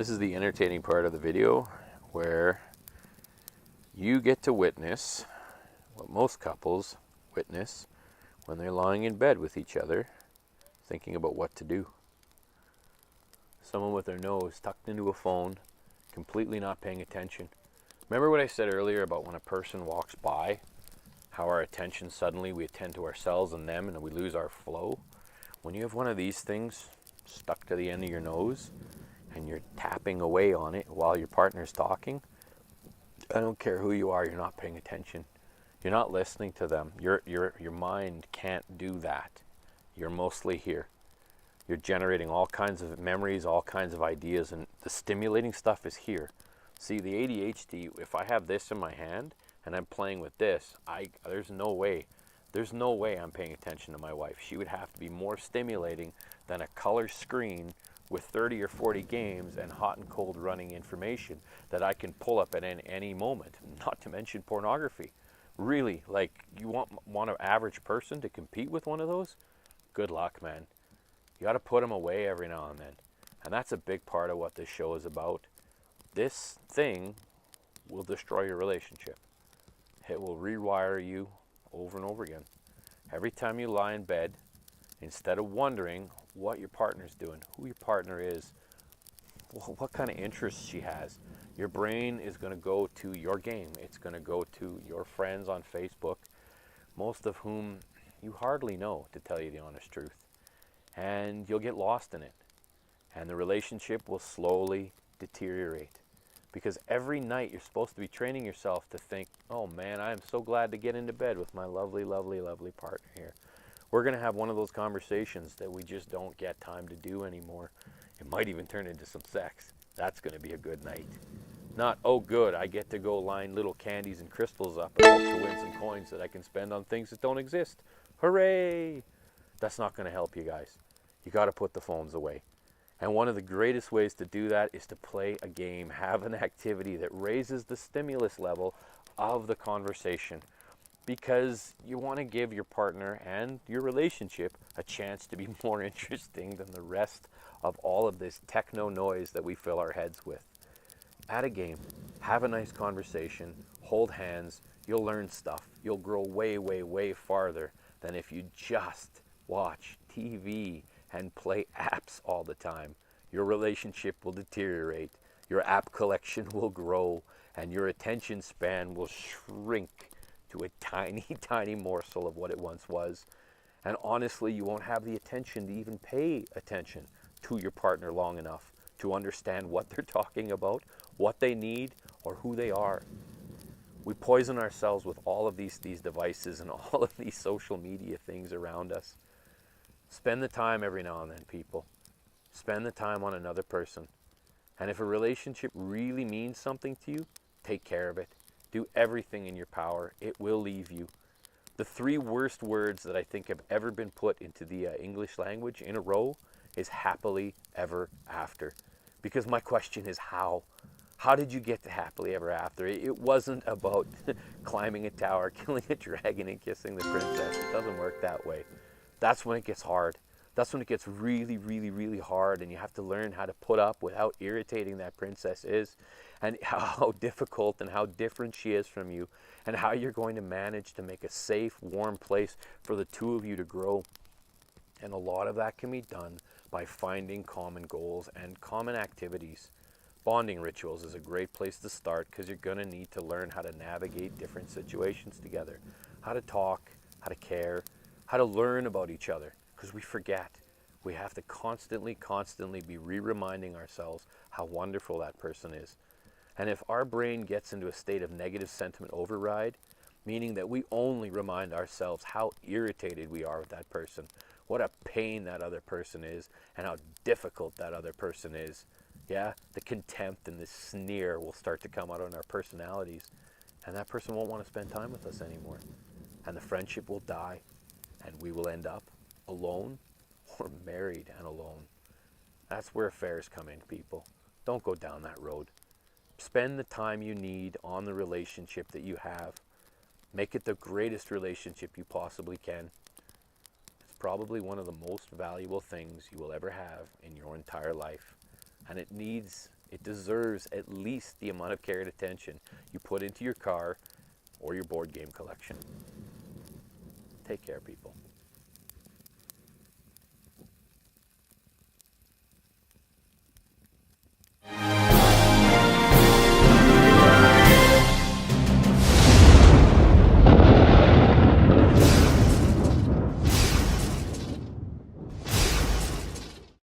This is the entertaining part of the video where you get to witness what most couples witness when they're lying in bed with each other thinking about what to do. Someone with their nose tucked into a phone, completely not paying attention. Remember what I said earlier about when a person walks by, how our attention suddenly, we attend to ourselves and them and we lose our flow? When you have one of these things stuck to the end of your nose and you're tapping away on it while your partner's talking, I don't care who you are, you're not paying attention. You're not listening to them. Your mind can't do that. You're mostly here. You're generating all kinds of memories, all kinds of ideas, and the stimulating stuff is here. See, the ADHD, if I have this in my hand and I'm playing with this, there's no way I'm paying attention to my wife. She would have to be more stimulating than a color screen with 30 or 40 games and hot and cold running information that I can pull up at any moment, not to mention pornography. Really, like, you want an average person to compete with one of those? Good luck, man. You got to put them away every now and then. And that's a big part of what this show is about. This thing will destroy your relationship. It will rewire you over and over again. Every time you lie in bed, instead of wondering what your partner's doing, who your partner is, what kind of interests she has, your brain is going to go to your game. It's going to go to your friends on Facebook, most of whom you hardly know, to tell you the honest truth. And you'll get lost in it. And the relationship will slowly deteriorate. Because every night you're supposed to be training yourself to think, oh man, I am so glad to get into bed with my lovely, lovely, lovely partner here. We're going to have one of those conversations that we just don't get time to do anymore. It might even turn into some sex. That's going to be a good night. Not, oh good, I get to go line little candies and crystals up and hope to win some coins that I can spend on things that don't exist. Hooray! That's not going to help you guys. You got to put the phones away. And one of the greatest ways to do that is to play a game, have an activity that raises the stimulus level of the conversation, because you want to give your partner and your relationship a chance to be more interesting than the rest of all of this techno noise that we fill our heads with. Add a game, have a nice conversation, hold hands, you'll learn stuff. You'll grow way, way, way farther than if you just watch TV and play apps all the time. Your relationship will deteriorate, your app collection will grow, and your attention span will shrink to a tiny, tiny morsel of what it once was. And honestly, you won't have the attention to even pay attention to your partner long enough to understand what they're talking about, what they need, or who they are. We poison ourselves with all of these devices and all of these social media things around us. Spend the time every now and then, people. Spend the time on another person. And if a relationship really means something to you, take care of it. Do everything in your power. It will leave you. The 3 worst words that I think have ever been put into the English language in a row is happily ever after. Because my question is how? How did you get to happily ever after? It wasn't about climbing a tower, killing a dragon, and kissing the princess. It doesn't work that way. That's when it gets hard. That's when it gets really, really, really hard, and you have to learn how to put up with how irritating that princess is, and how difficult and how different she is from you, and how you're going to manage to make a safe, warm place for the two of you to grow. And a lot of that can be done by finding common goals and common activities. Bonding rituals is a great place to start, because you're going to need to learn how to navigate different situations together, how to talk, how to care, how to learn about each other, because we forget. We have to constantly be reminding ourselves how wonderful that person is. And if our brain gets into a state of negative sentiment override, meaning that we only remind ourselves how irritated we are with that person, what a pain that other person is, and how difficult that other person is, yeah, the contempt and the sneer will start to come out on our personalities, and that person won't want to spend time with us anymore. And the friendship will die, and we will end up alone or married and alone. That's where affairs come in, people. Don't go down that road. Spend the time you need on the relationship that you have. Make it the greatest relationship you possibly can. It's probably one of the most valuable things you will ever have in your entire life. And it needs It deserves at least the amount of care and attention you put into your car or your board game collection. Take care, people.